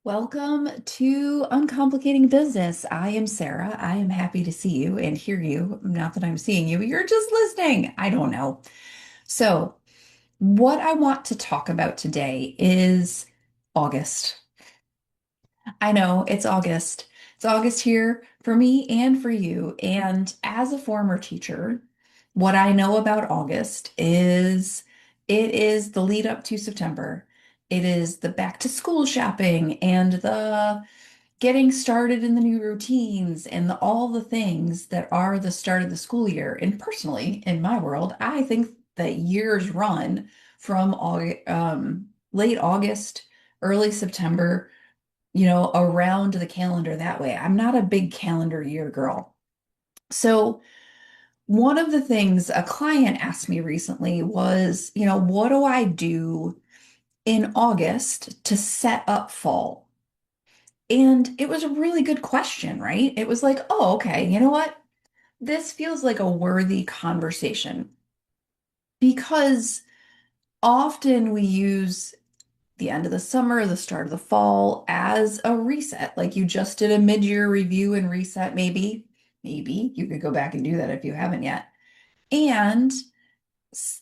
Welcome to Uncomplicating Business. I am Sara. I am happy to see you and hear you. Not that I'm seeing you, you're just listening. I don't know. So, what I want to talk about today is August. I know it's August. It's August here for me and for you. And as a former teacher, what I know about August is it is the lead up to September. It is the back to school shopping and the getting started in the new routines and all the things that are the start of the school year. And personally, in my world, I think that years run from late August, early September, around the calendar that way. I'm not a big calendar year girl. So, one of the things a client asked me recently was, what do I do in August to set up fall? And it was a really good question, right? It was like, oh, okay, you know what? This feels like a worthy conversation because often we use the end of the summer, the start of the fall as a reset. Like you just did a mid-year review and reset, maybe. Maybe you could go back and do that if you haven't yet. And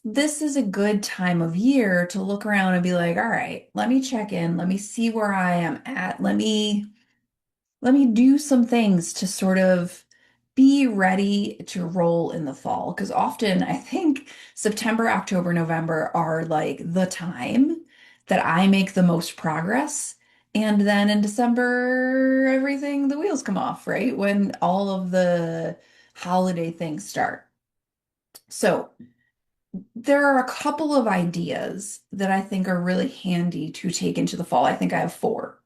this is a good time of year to look around and be like, all right, let me check in. Let me see where I am at. Let me do some things to sort of be ready to roll in the fall. Because often I think September, October, November are like the time that I make the most progress. And then in December, everything, the wheels come off, right? When all of the holiday things start. So there are a couple of ideas that I think are really handy to take into the fall. I think I have four.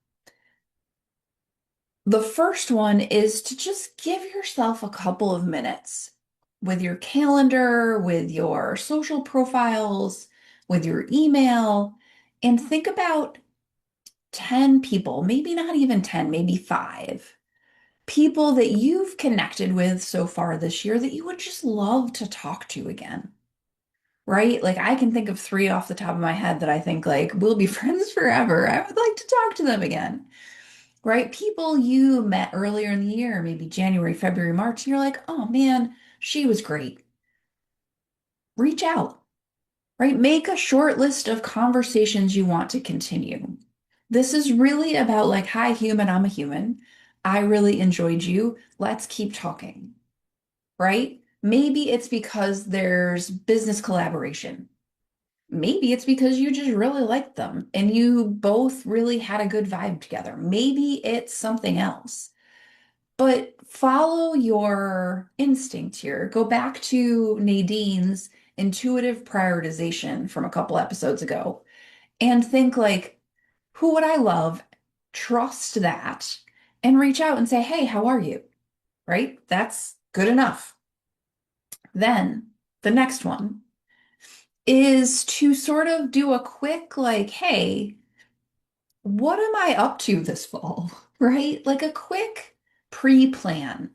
The first one is to just give yourself a couple of minutes with your calendar, with your social profiles, with your email, and think about 10 people, maybe not even 10, maybe five people that you've connected with so far this year that you would just love to talk to again. Right? Like I can think of three off the top of my head that I think like we'll be friends forever. I would like to talk to them again, right? People you met earlier in the year, maybe January, February, March, and you're like, oh man, she was great. Reach out, right? Make a short list of conversations you want to continue. This is really about like, hi, human, I'm a human. I really enjoyed you. Let's keep talking, right? Maybe it's because there's business collaboration. Maybe it's because you just really liked them and you both really had a good vibe together. Maybe it's something else. But follow your instinct here. Go back to Nadine's intuitive prioritization from a couple episodes ago and think like, who would I love? Trust that and reach out and say, hey, how are you? Right? That's good enough. Then the next one is to sort of do a quick, like, hey, what am I up to this fall? Right? Like a quick pre-plan.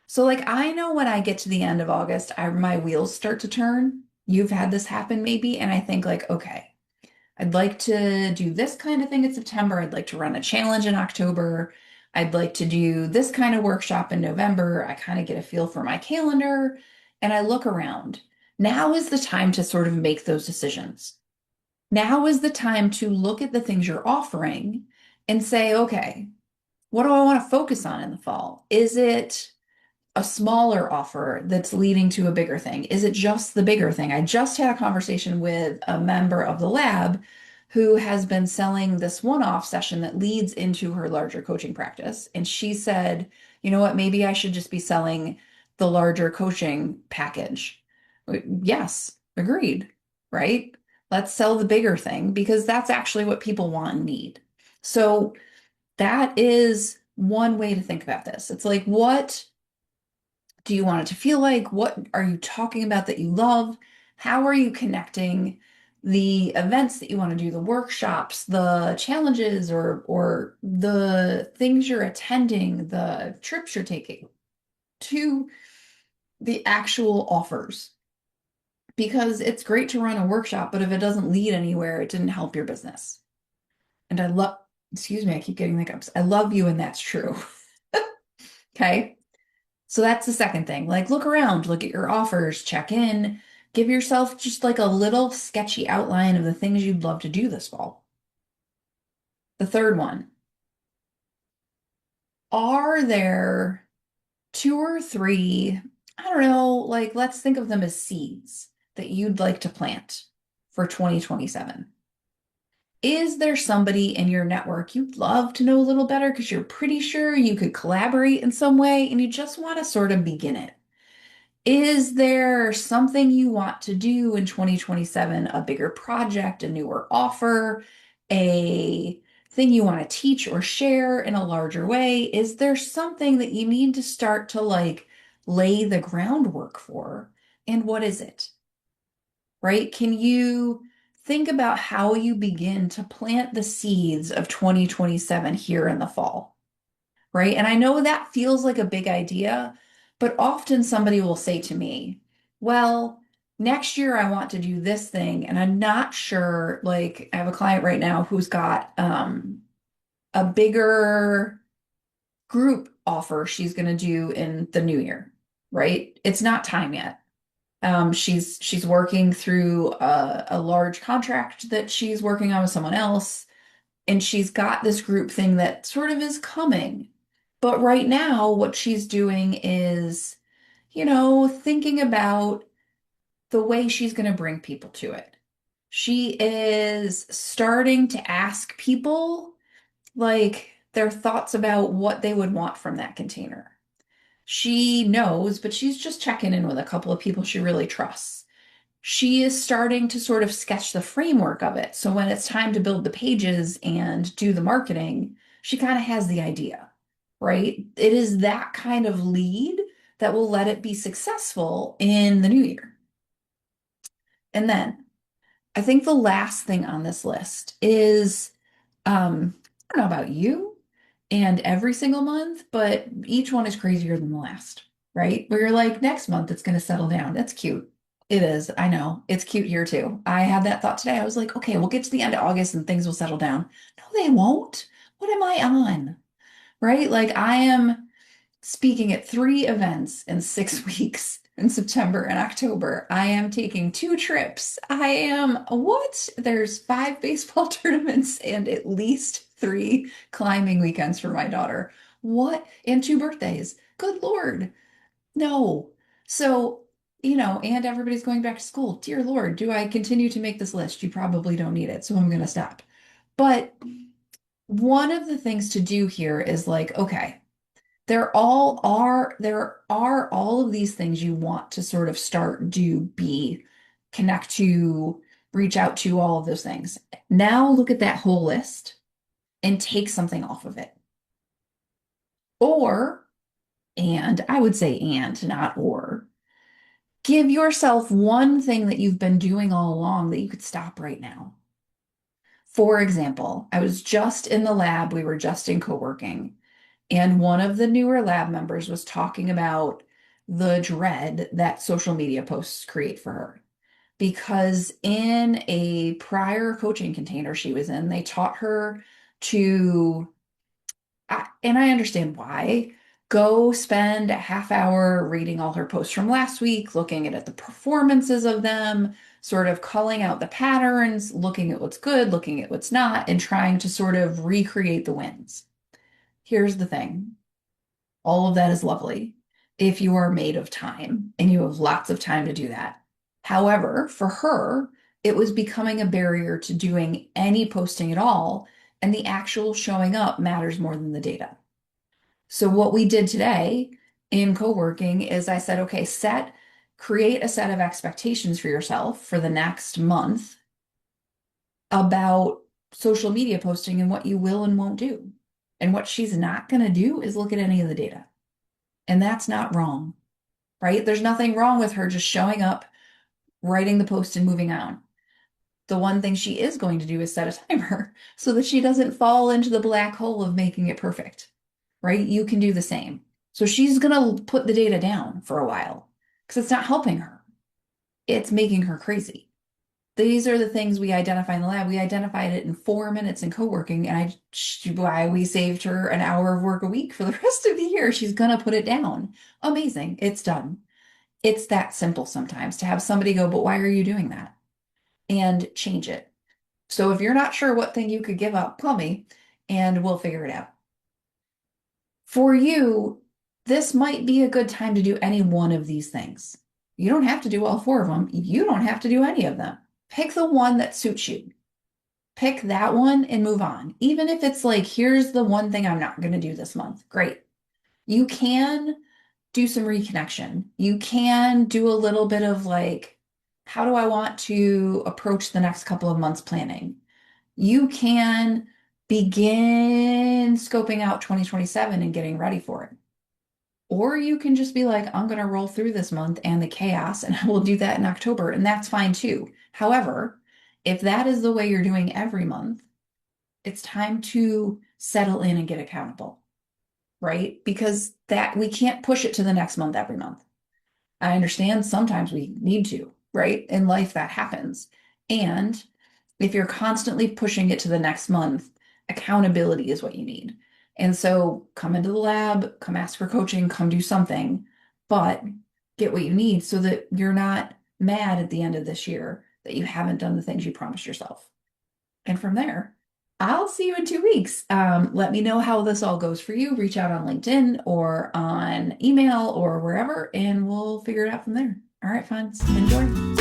So like I know when I get to the end of August, my wheels start to turn. You've had this happen maybe, and I think like, okay, I'd like to do this kind of thing in September. I'd like to run a challenge in October. I'd like to do this kind of workshop in November. I kind of get a feel for my calendar and I look around. Now is the time to sort of make those decisions. Now is the time to look at the things you're offering and say, okay, what do I want to focus on in the fall? Is it a smaller offer that's leading to a bigger thing? Is it just the bigger thing? I just had a conversation with a member of the lab who has been selling this one-off session that leads into her larger coaching practice. And she said, you know what, maybe I should just be selling the larger coaching package. Yes, agreed, right? Let's sell the bigger thing because that's actually what people want and need. So that is one way to think about this. It's like, what do you want it to feel like? What are you talking about that you love? How are you connecting the events that you want to do, the workshops, the challenges, or the things you're attending, the trips you're taking to the actual offers? Because it's great to run a workshop, but if it doesn't lead anywhere, it didn't help your business. And I love Excuse me, I keep getting hiccups. I love you, and that's true. Okay. So that's the second thing. Like, look around, look at your offers, check in, give yourself just like a little sketchy outline of the things you'd love to do this fall. The third one, are there two or three, I don't know, like, let's think of them as seeds that you'd like to plant for 2027? Is there somebody in your network you'd love to know a little better because you're pretty sure you could collaborate in some way and you just want to sort of begin it? Is there something you want to do in 2027, a bigger project, a newer offer, a thing you want to teach or share in a larger way? Is there something that you need to start to like lay the groundwork for? And what is it? Right? Can you think about how you begin to plant the seeds of 2027 here in the fall? Right? And I know that feels like a big idea, but often somebody will say to me, well, next year I want to do this thing, and I'm not sure. Like, I have a client right now who's got a bigger group offer she's going to do in the new year, right? It's not time yet. She's working through a large contract that she's working on with someone else, and she's got this group thing that sort of is coming. But right now, what she's doing is, thinking about the way she's going to bring people to it. She is starting to ask people like their thoughts about what they would want from that container. She knows, but she's just checking in with a couple of people she really trusts. She is starting to sort of sketch the framework of it. So when it's time to build the pages and do the marketing, she kind of has the idea, right? It is that kind of lead that will let it be successful in the new year. And then I think the last thing on this list is I don't know about you and every single month, but each one is crazier than the last, right? Where you're like, next month it's going to settle down. That's cute. It is. I know. It's cute here too. I had that thought today. I was like, okay, we'll get to the end of August and things will settle down. No, they won't. What am I on? Right? Like, I am speaking at three events in 6 weeks in September and October. I am taking two trips. I am what? There's five baseball tournaments and at least three climbing weekends for my daughter. What? And two birthdays. Good Lord. No. So, and everybody's going back to school. Dear Lord, do I continue to make this list? You probably don't need it, so I'm going to stop. But one of the things to do here is like, okay, there are all of these things you want to sort of start, do, be, connect to, reach out to, all of those things. Now look at that whole list and take something off of it. Or, and I would say and, not or, give yourself one thing that you've been doing all along that you could stop right now. For example, I was just in the lab, we were just in co-working. And one of the newer lab members was talking about the dread that social media posts create for her. Because in a prior coaching container she was in, they taught her to, and I understand why, go spend a half hour reading all her posts from last week, looking at the performances of them, sort of culling out the patterns, looking at what's good, looking at what's not, and trying to sort of recreate the wins. Here's the thing. All of that is lovely if you are made of time and you have lots of time to do that. However, for her, it was becoming a barrier to doing any posting at all, and the actual showing up matters more than the data. So what we did today in co-working is I said, okay, create a set of expectations for yourself for the next month about social media posting and what you will and won't do. And what she's not going to do is look at any of the data. And that's not wrong, right? There's nothing wrong with her just showing up, writing the post, and moving on. The one thing she is going to do is set a timer so that she doesn't fall into the black hole of making it perfect, right? You can do the same. So she's going to put the data down for a while because it's not helping her. It's making her crazy. These are the things we identify in the lab. We identified it in 4 minutes in co-working, and why we saved her an hour of work a week for the rest of the year. She's gonna put it down. Amazing. It's done. It's that simple sometimes to have somebody go, but why are you doing that? And change it. So if you're not sure what thing you could give up, call me and we'll figure it out. For you, this might be a good time to do any one of these things. You don't have to do all four of them. You don't have to do any of them. Pick the one that suits you. Pick that one and move on. Even if it's like, here's the one thing I'm not going to do this month. Great. You can do some reconnection. You can do a little bit of like, how do I want to approach the next couple of months planning? You can begin scoping out 2027 and getting ready for it. Or you can just be like, I'm going to roll through this month and the chaos, and I will do that in October, and that's fine too. However, if that is the way you're doing every month, it's time to settle in and get accountable, right? Because that we can't push it to the next month every month. I understand sometimes we need to, right? In life that happens. And if you're constantly pushing it to the next month, accountability is what you need. And so come into the lab, come ask for coaching, come do something, but get what you need so that you're not mad at the end of this year that you haven't done the things you promised yourself. And from there, I'll see you in 2 weeks. Let me know how this all goes for you. Reach out on LinkedIn or on email or wherever, and we'll figure it out from there. All right, friends, enjoy.